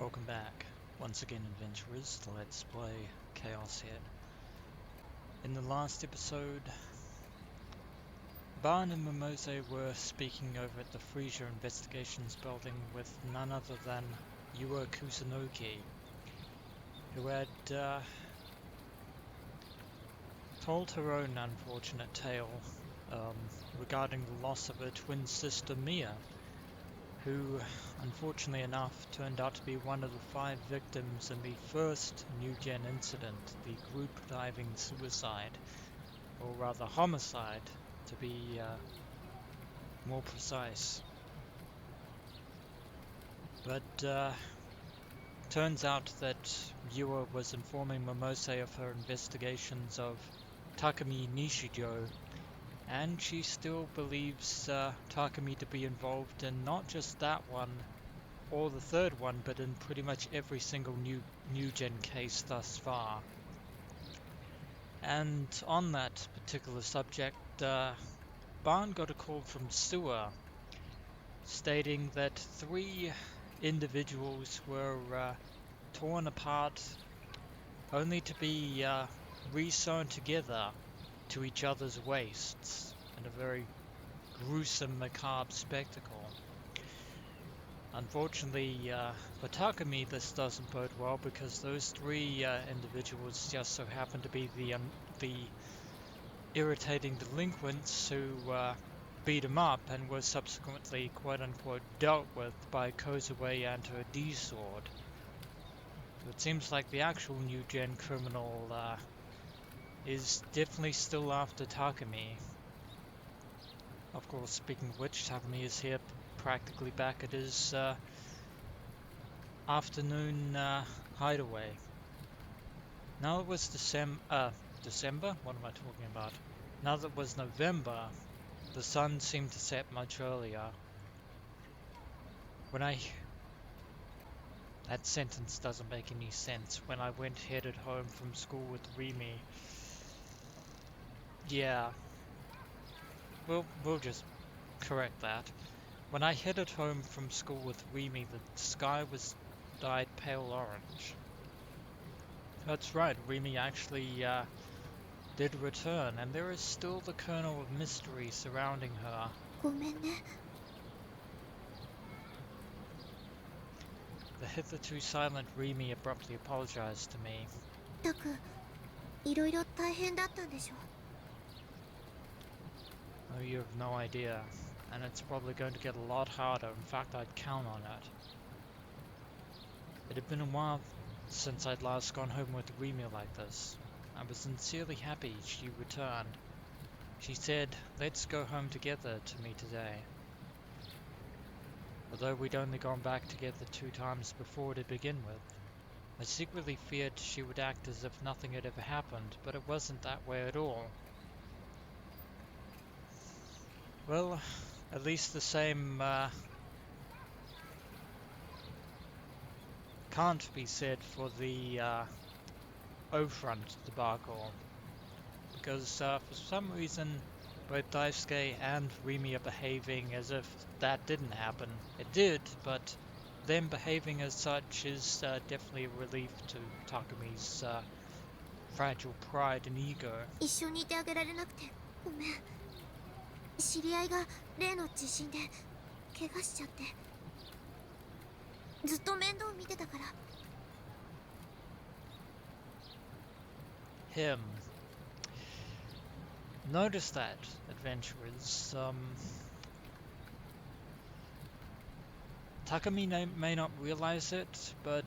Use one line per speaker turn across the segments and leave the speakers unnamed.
Welcome back, once again adventurers, to Let's Play ChäoS here. In the last episode, Barn and Momose were speaking over at the Freesia Investigations building with none other than Yua Kusunoki, who had told her own unfortunate tale regarding the loss of her twin sister Mia, who, unfortunately enough, turned out to be one of the 5 victims in the first New Gen incident, the group diving suicide, or rather homicide, to be more precise. But turns out that Yua was informing Momose of her investigations of Takumi Nishijo, and she still believes Takumi to be involved in not just that one or the third one, but in pretty much every single new gen case thus far. And on that particular subject, Barn got a call from Sewer stating that 3 individuals were torn apart only to be re-sewn together to each other's waists in a very gruesome, macabre spectacle. Unfortunately for Takumi, this doesn't bode well because those 3 individuals just so happen to be the irritating delinquents who beat him up and were subsequently quote-unquote dealt with by Kozue and her D-sword. So it seems like the actual new gen criminal is definitely still after Takumi. Of course, speaking of which, Takumi is here practically back at his afternoon hideaway. Now it was December? What am I talking about? Now that it was November, the sun seemed to set much earlier. That sentence doesn't make any sense. When I headed home from school with Rimi. Yeah. We'll just correct that. When I headed home from school with Rimi, the sky was dyed pale orange. That's right, Rimi actually did return, and there is still the kernel of mystery surrounding her. The hitherto silent Rimi abruptly apologized to me. Oh, you have no idea, and it's probably going to get a lot harder. In fact, I'd count on it. It had been a while since I'd last gone home with Rimi like this. I was sincerely happy she returned. She said, "Let's go home together," to me today. Although we'd only gone back together 2 times before to begin with. I secretly feared she would act as if nothing had ever happened, but it wasn't that way at all. Well, at least the same can't be said for the O-Front debacle, because for some reason both Daisuke and Rimi are behaving as if that didn't happen. It did, but them behaving as such is definitely a relief to Takumi's fragile pride and ego. Him. Notice that, adventurers. Takumi may not realize it, but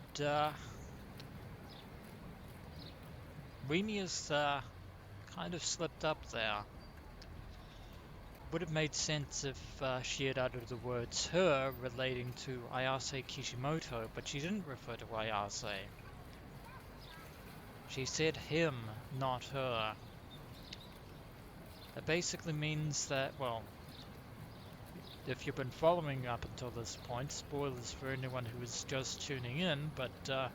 Rimi has kind of slipped up there. Would have made sense if she had uttered the words her relating to Ayase Kishimoto, but she didn't refer to Ayase. She said him, not her. That basically means that, well, if you've been following up until this point, spoilers for anyone who is just tuning in, but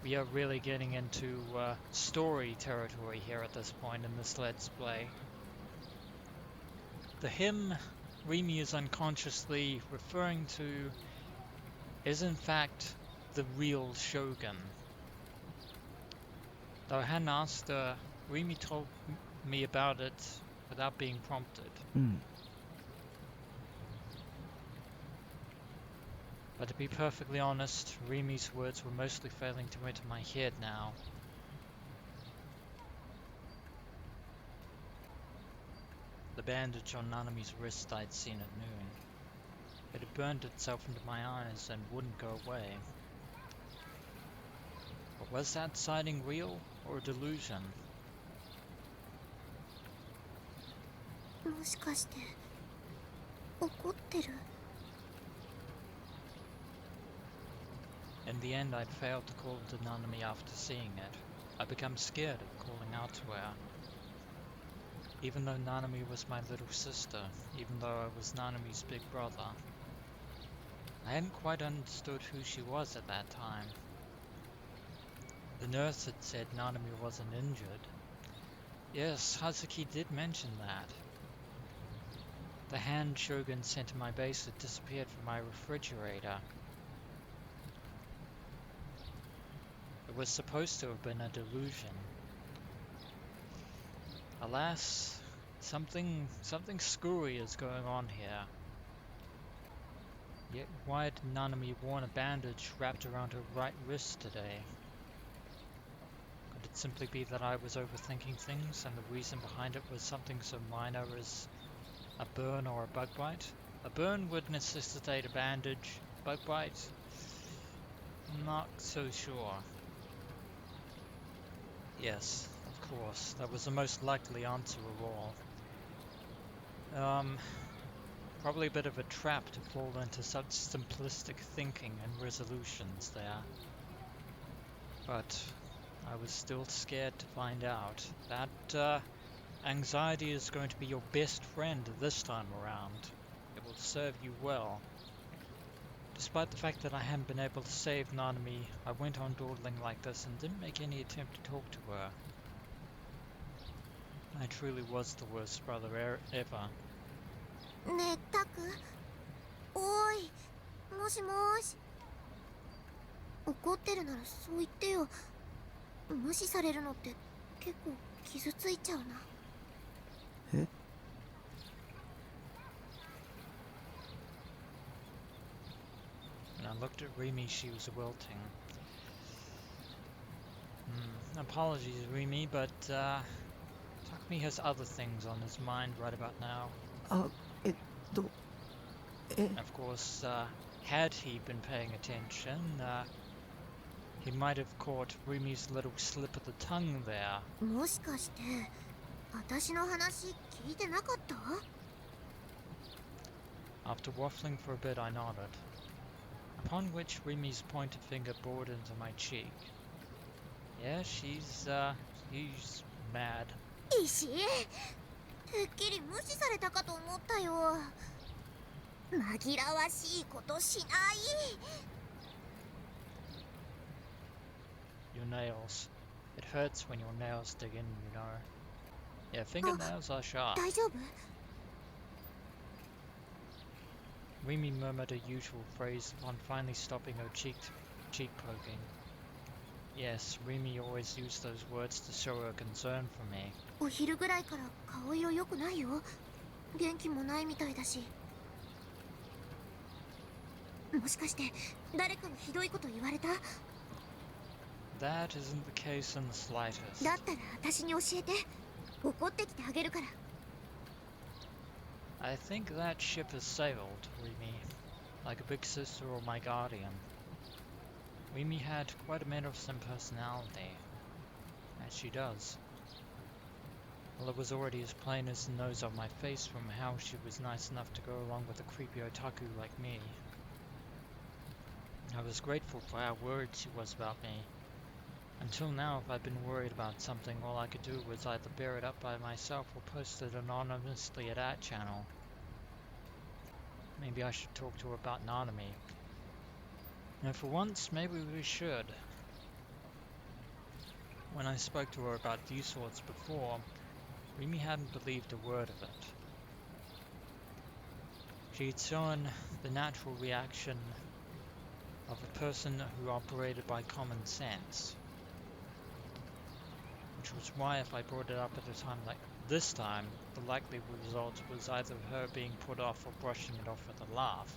we are really getting into story territory here at this point in this Let's Play. The him Rimi is unconsciously referring to is in fact the real Shogun. Though I hadn't asked her, Rimi told me about it without being prompted.
うん。
But to be perfectly honest, Rimi's words were mostly failing to enter my head now. The bandage on Nanami's wrist I'd seen at noon. It had burned itself into my eyes and wouldn't go away. But was that sighting real or a delusion?
もしかして怒ってる？
In the end, I'd failed to call to Nanami after seeing it. I'd become scared of calling out to her. Even though Nanami was my little sister, even though I was Nanami's big brother. I hadn't quite understood who she was at that time. The nurse had said Nanami wasn't injured. Yes, Hazuki did mention that. The hand Shogun sent to my base had disappeared from my refrigerator. It was supposed to have been a delusion. Alas, something screwy is going on here. Yet why had Nanami worn a bandage wrapped around her right wrist today? Could it simply be that I was overthinking things and the reason behind it was something so minor as a burn or a bug bite? A burn would necessitate a bandage. Bug bite? Not so sure. Yes, of course, that was the most likely answer of all. Probably a bit of a trap to fall into such simplistic thinking and resolutions there. But I was still scared to find out. That anxiety is going to be your best friend this time around. It will serve you well. Despite the fact that I hadn't been able to save Nanami, I went on dawdling like this and didn't make any attempt to talk to her. I truly was the worst brother ever.
ねえタク、おーい、もしもし。怒ってるならそう言ってよ。無視されるのって結構傷ついちゃうな。
え？
When I looked at Rimi, she was wilting. Apologies, Rimi, but Takumi has other things on his mind right about now.
あ、
Of course, had he been paying attention, he might have caught Rimi's little slip of the tongue there.
もしかして私の話聞いてなかった？
After waffling for a bit, I nodded. Upon which Rimi's pointed finger bored into my cheek. Yeah, she's mad.
石、てっきり無視されたかと思ったよ。紛らわしいことしない。
Your nails. It hurts when your nails dig in, you know. Yeah, fingernails are sharp.
大丈夫？
Rimi murmured her usual phrase upon finally stopping her cheek poking. Yes, Rimi always used those words to show her concern for me.
お昼ぐらいから顔色良くないよ。元気もないみたいだし。もしかして誰かにひどいこと言われた？
That isn't the case in the slightest.
だったら私に教えて。怒ってきてあげるから。
I think that ship has sailed, Rimi, like a big sister or my guardian. Rimi had quite a meddlesome personality, as she does. Well, it was already as plain as the nose on my face from how she was nice enough to go along with a creepy otaku like me. I was grateful for how worried she was about me. Until now, if I'd been worried about something, all I could do was either bear it up by myself or post it anonymously at that channel. Maybe I should talk to her about Nanami. And for once, maybe we should. When I spoke to her about these sorts before, Rimi hadn't believed a word of it. She had shown the natural reaction of a person who operated by common sense. Which was why if I brought it up at a time like this time, the likely result was either her being put off or brushing it off with a laugh.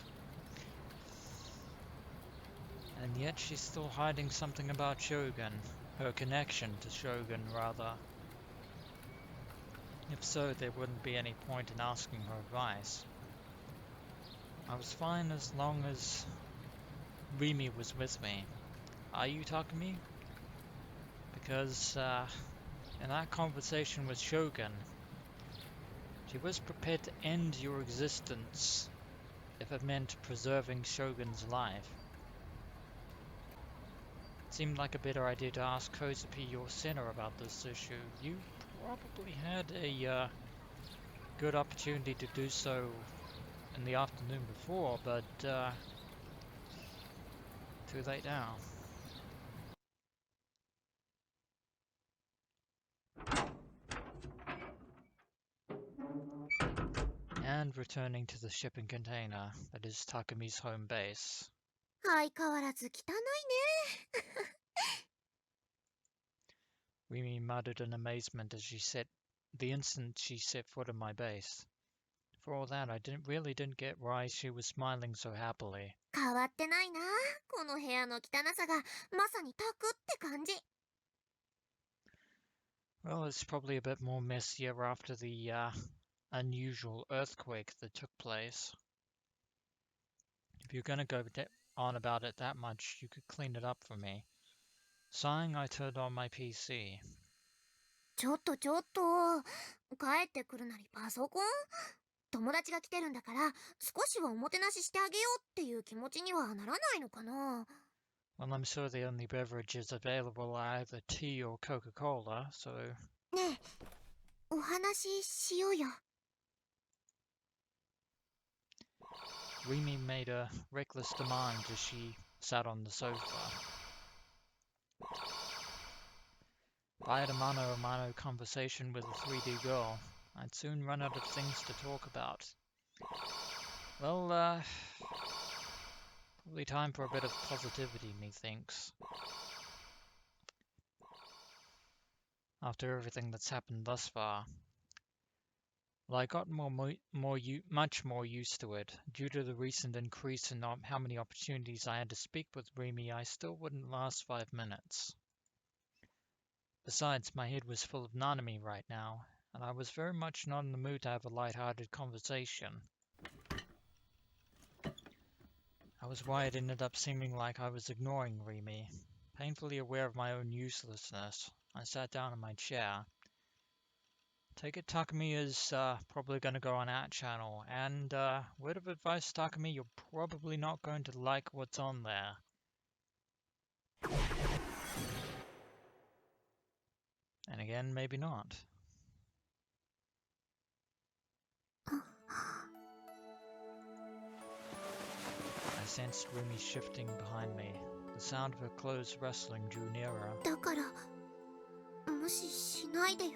And yet she's still hiding something about Shogun, her connection to Shogun rather. If so, there wouldn't be any point in asking her advice. I was fine as long as Rimi was with me. Are you, Takumi? Because in that conversation with Shogun, she was prepared to end your existence if it meant preserving Shogun's life. It seemed like a better idea to ask Kozupi or Senna about this issue. You probably had a good opportunity to do so in the afternoon before, but too late now. And returning to the shipping container that is Takumi's home base.
相変わらず汚いね。
Rimi muttered in amazement as the instant she set foot in my base. For all that, I really didn't get why she was smiling so happily.
変わってないな。この部屋の汚さがまさにタクって感じ。
Well, it's probably a bit more messier after the unusual earthquake that took place. If you're going to go on about it that much, you could clean it up for me. Sighing, I turned on my PC.
ちょっと。帰ってくるなりパソコン？友達が来てるんだから少しはおもてなししてあげようっていう気持ちにはならないのかな。
Well, I'm sure the only beverages available are either tea or Coca-Cola, so...
ねえ、お話ししようよ。
Rimi made a reckless demand as she sat on the sofa. If I had a mano-a-mano conversation with a 3D girl, I'd soon run out of things to talk about. Well, probably time for a bit of positivity, methinks. After everything that's happened thus far. Well, I got much more used to it. Due to the recent increase in how many opportunities I had to speak with Rimi, I still wouldn't last 5 minutes. Besides, my head was full of Nanami right now, and I was very much not in the mood to have a light-hearted conversation. That was why it ended up seeming like I was ignoring Rimi. Painfully aware of my own uselessness, I sat down in my chair. Take it Takumi is probably going to go on our channel, and word of advice, Takumi, you're probably not going to like what's on there. And again, maybe not. I sensed Rimi shifting behind me. The sound of her clothes rustling drew nearer.
だから無視しないでよ。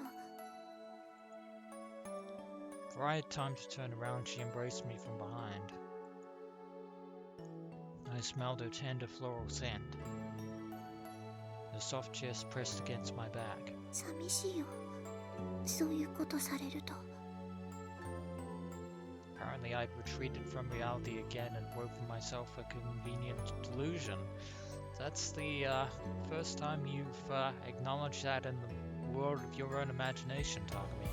Before I had time to turn around, she embraced me from behind. I smelled her tender floral scent. Her soft chest pressed against my back.
寂しいよ。そういうことされると。
Apparently, I'd retreated from reality again and woven myself a convenient delusion. That's the first time you've acknowledged that in the world of your own imagination, Takumi.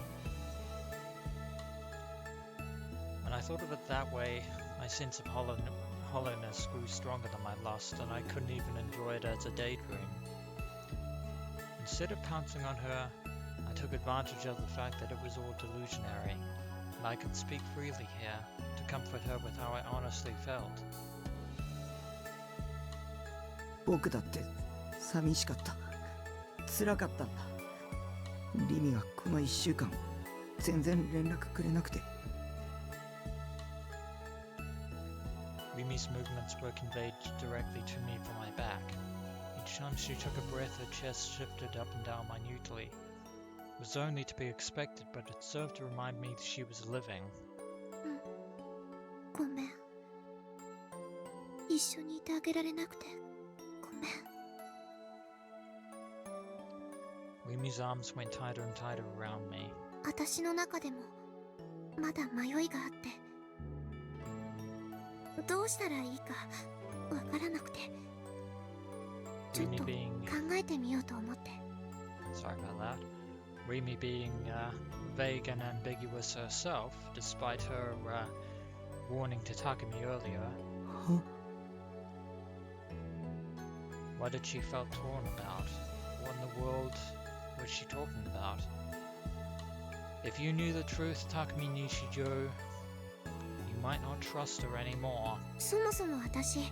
When I thought of it that way, my sense of hollowness grew stronger than my lust, and I couldn't even enjoy it as a daydream. Instead of pouncing on her, I took advantage of the fact that it was all delusionary, and I could speak freely here to comfort her with how I honestly felt.
僕だって寂しかった。辛かったんだ。リミがこの1週間全然連絡くれなくて。
Rimi's movements were conveyed directly to me from my back. Each time she took a breath, her chest shifted up and down minutely. It was only to be expected, but it served to remind me that she was living.
ごめん。い一緒にいてあげられなくてごめん。
Rimi's arms went tighter and tighter around me.
私の中でもまだ迷いがあって、どうしたらいいかわからなくて、ちょっ
Rimi
と考
being...
えてみようと思って。
Sorry about that. Rimi being vague and ambiguous herself, despite her warning to Takumi earlier.
は
What did she felt torn about? What in the world was she talking about? If you knew the truth, Takumi Nishijo, you might not trust her anymore.
そもそも私、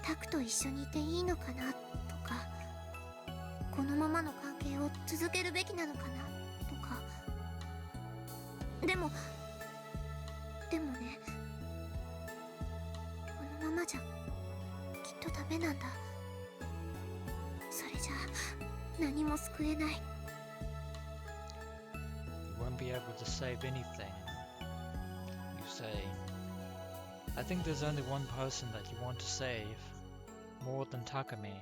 タクと一緒にいていいのかなとか、このままの関係を続けるべきなのかなとか。でもね、このままじゃきっとダメなんだ。それじゃあ何も救えない。
You won't be able to save anything, you say. I think there's only one person that you want to save, more than Takumi.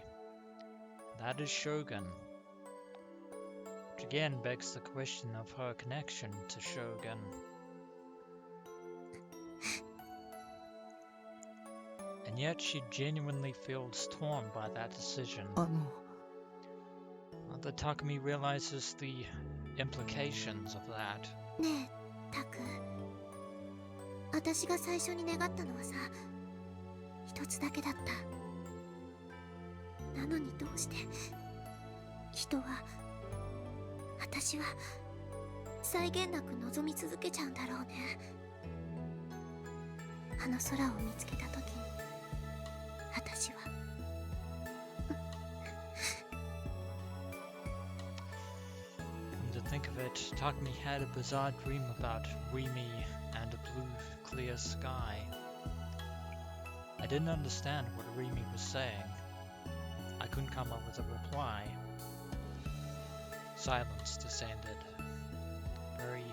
That is Shogun. Which again begs the question of her connection to Shogun. And yet she genuinely feels torn by that decision.
あの
Not that Takumi realizes the implications of that.
ねえタク、私が最初に願ったのはさ、一つだけだった。なのにどうして人は、私は際限なく望み続けちゃうんだろうね。あの空を見つけた時に私は
Come to think of it, Takumi had a bizarre dream about Rimi and a blue, clear sky. I didn't understand what Rimi was saying. I couldn't come up with a reply. Silence descended. Very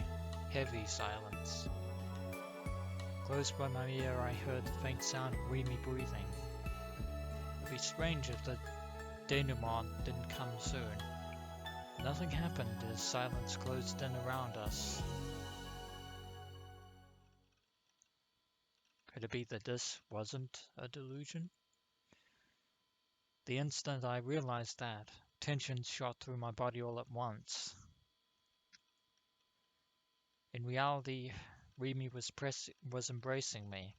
heavy silence. Close by my ear I heard the faint sound of Rimi breathing. It'd be strange if the denouement didn't come soon. Nothing happened as silence closed in around us. Could it be that this wasn't a delusion? The instant I realized that, tension shot through my body all at once. In reality, Rimi was embracing me,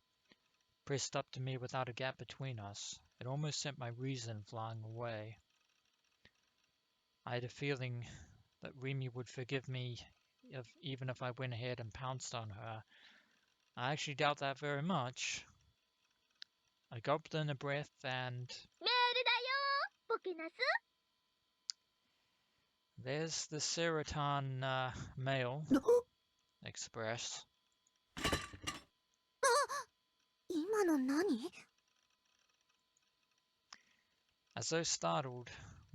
pressed up to me without a gap between us. It almost sent my reason flying away. I had a feeling that Rimi would forgive me even if I went ahead and pounced on her. I actually doubt that very much. I gulped in a breath and... There's the Serotan mail express.
今の何？
As though startled,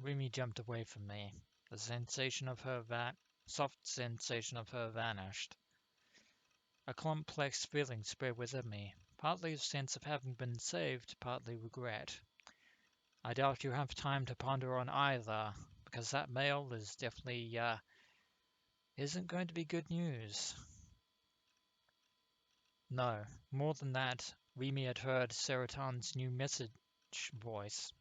Rimi jumped away from me. The sensation of her soft sensation of her vanished. A complex feeling spread within me, partly a sense of having been saved, partly regret. I doubt you have time to ponder on either, because that mail is definitely isn't going to be good news. No, more than that, Rimi had heard Serotan's new message voice.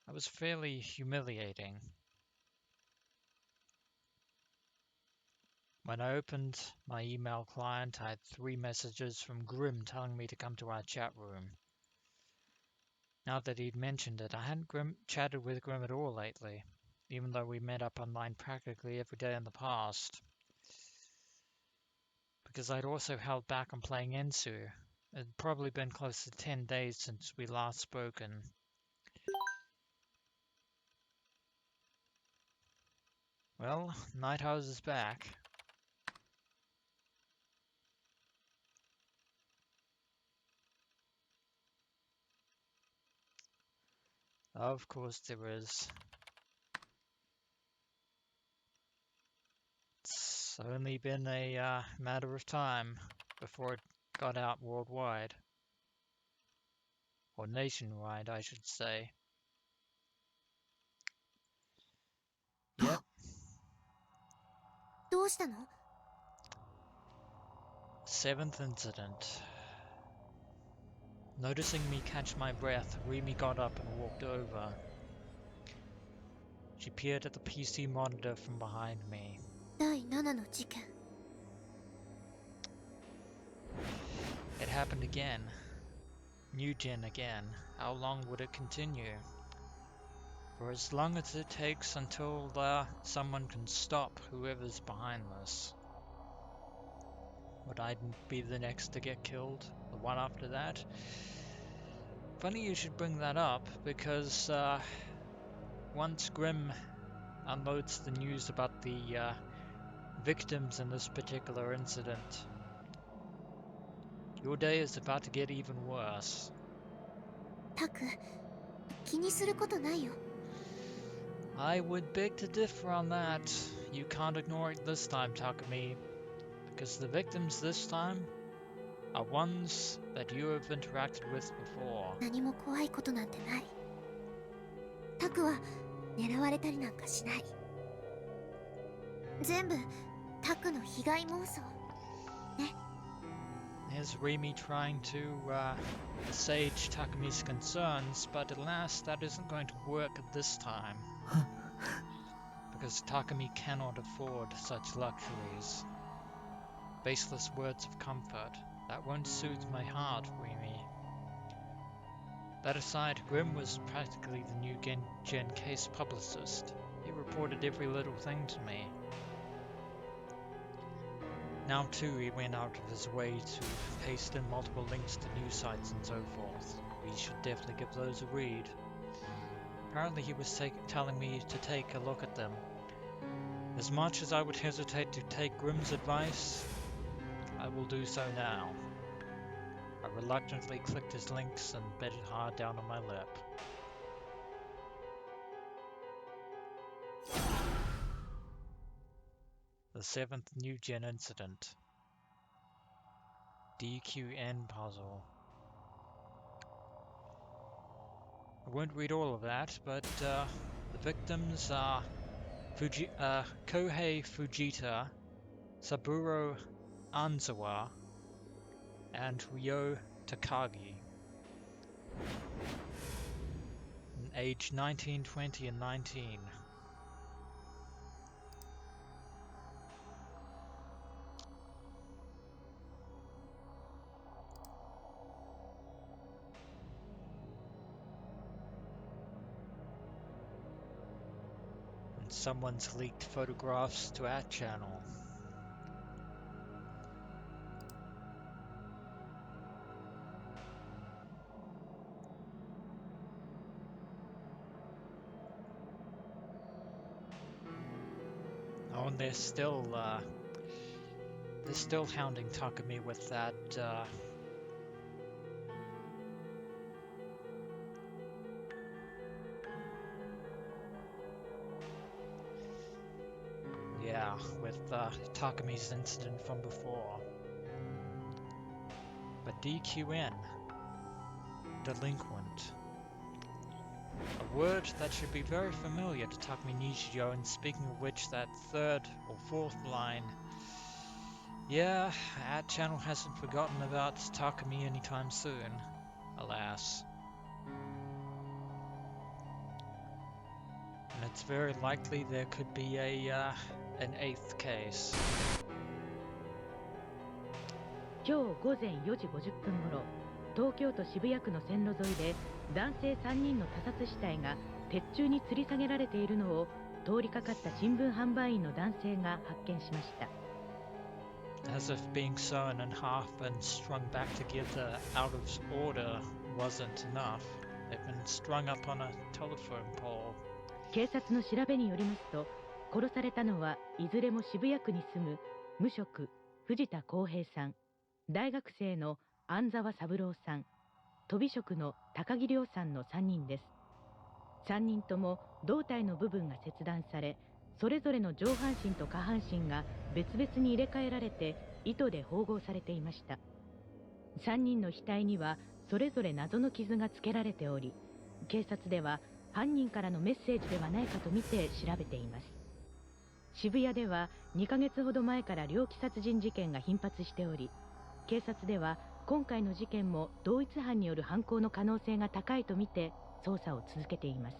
That was fairly humiliating. When I opened my email client, I had 3 messages from Grim telling me to come to our chat room. Now that he'd mentioned it, I hadn't chatted with Grim at all lately, even though we met up online practically every day in the past. Because I'd also held back on playing Ensu. It had probably been close to 10 days since we last spoken. Well, Nighthouse is back. Of course there is. It's only been a matter of time before it got out worldwide. Or nationwide, I should say. Yep.
どうしたの？
Seventh incident. Noticing me catch my breath, Rimi got up and walked over. She peered at the PC monitor from behind me.
第7の事件。
It happened again. New gen again. How long would it continue? For as long as it takes until someone can stop whoever's behind this. Would I be the next to get killed? The one after that? Funny you should bring that up, because once Grim unloads the news about the victims in this particular incident, your day is about to get even worse.
タク、気にすることないよ。
I would beg to differ on that. You can't ignore it this time, Takumi, because the victims this time are ones that you have interacted with before.
何も怖いことなんてない。タクは狙われたりなんかしない。全部タクの被害妄想。ね。
Here's Rimi trying to assuage Takumi's concerns, but alas, that isn't going to work at this time. Because Takumi cannot afford such luxuries. Baseless words of comfort. That won't soothe my heart, Rimi. That aside, Grim was practically the new Gen case publicist. He reported every little thing to me. Now too, he went out of his way to paste in multiple links to news sites and so forth. We should definitely give those a read. Apparently he was telling me to take a look at them. As much as I would hesitate to take Grim's advice, I will do so now. I reluctantly clicked his links and bit it hard down on my lip. The 7th New Gen incident. DQN puzzle. I won't read all of that, but the victims are Kohei Fujita, Saburo Anzawa, and Ryo Takagi. Age 19, 20, and 19. And someone's leaked photographs to our channel. Oh, and they're still hounding Takumi with that with Takumi's incident from before. But DQN, delinquent. A word that should be very familiar to Takumi Nishio, and speaking of which, that third or fourth line. Yeah, our channel hasn't forgotten about Takumi anytime soon, alas. And it's very likely there could be an 8th case.
今日午前4時50分ごろ、東京都渋谷区の線路沿いで男性3人の他殺死体が鉄柱に吊り下げられているのを通りかかった新聞販売員の男性が発見しました。
As if being sewn in half and strung back together out of order wasn't enough, they've been strung up on a telephone pole.
警察の調べによりますと、殺されたのはいずれも渋谷区に住む無職藤田康平さん、大学生の安沢三郎さん、とび職の高木亮さんの3人です。3人とも胴体の部分が切断され、それぞれの上半身と下半身が別々に入れ替えられて糸で縫合されていました。3人の額にはそれぞれ謎の傷がつけられており、警察では犯人からのメッセージではないかと見て調べています。渋谷では2ヶ月ほど前から猟奇殺人事件が頻発しており、警察では今回の事件も同一犯による犯行の可能性が高いとみて捜査を続けています。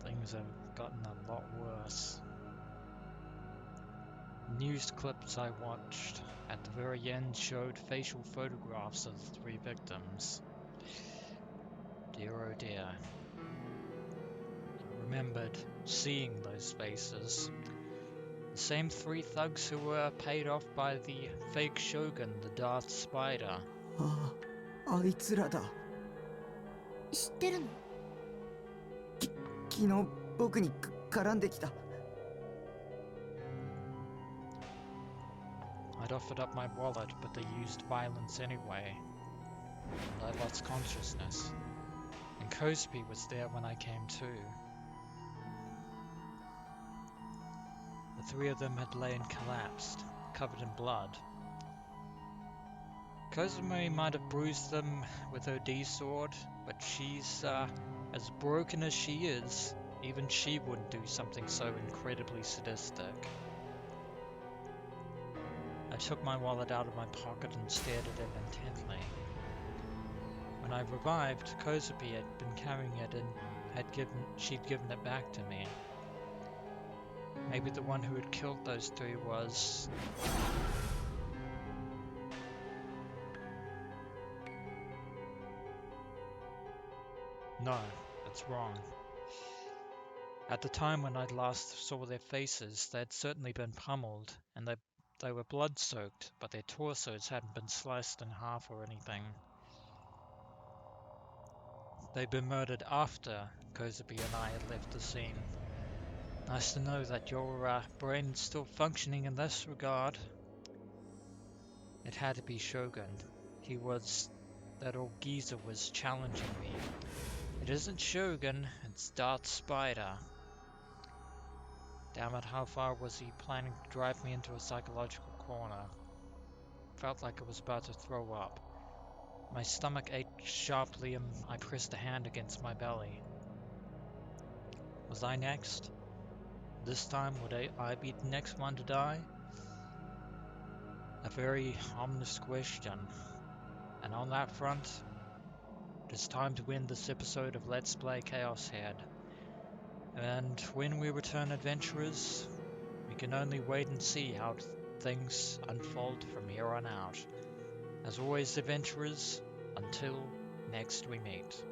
Things have gotten a lot worse. News clips I watched at the very end showed facial photographs of the 3 victims. Dear oh dear. I remembered seeing those faces. The same 3 thugs who were paid off by the fake shogun, the Darth Spider.
ああ、あいつらだ。
知ってるの？
昨日僕に絡んできた。
I'd offered up my wallet, but they used violence anyway. And I lost consciousness. And Cosby was there when I came to. The 3 of them had lain collapsed, covered in blood. Cosby might have bruised them with her D-sword, but she's as broken as she is. Even she wouldn't do something so incredibly sadistic. I took my wallet out of my pocket and stared at it intently. When I revived, Cosby had been carrying it and she'd given it back to me. Maybe the one who had killed those 3 was... No, that's wrong. At the time when I last saw their faces, they had certainly been pummeled, and they were blood-soaked, but their torsos hadn't been sliced in half or anything. They'd been murdered after Cosby and I had left the scene. Nice to know that your brain's still functioning in this regard. It had to be Shogun. That old geezer was challenging me. It isn't Shogun, it's Darth Spider. Damn it, how far was he planning to drive me into a psychological corner? Felt like I was about to throw up. My stomach ached sharply and I pressed a hand against my belly. Was I next? This time, would I be the next one to die? A very ominous question. And on that front, it is time to end this episode of Let's Play ChäoS Head. And when we return, adventurers, we can only wait and see how things unfold from here on out. As always, adventurers, until next we meet.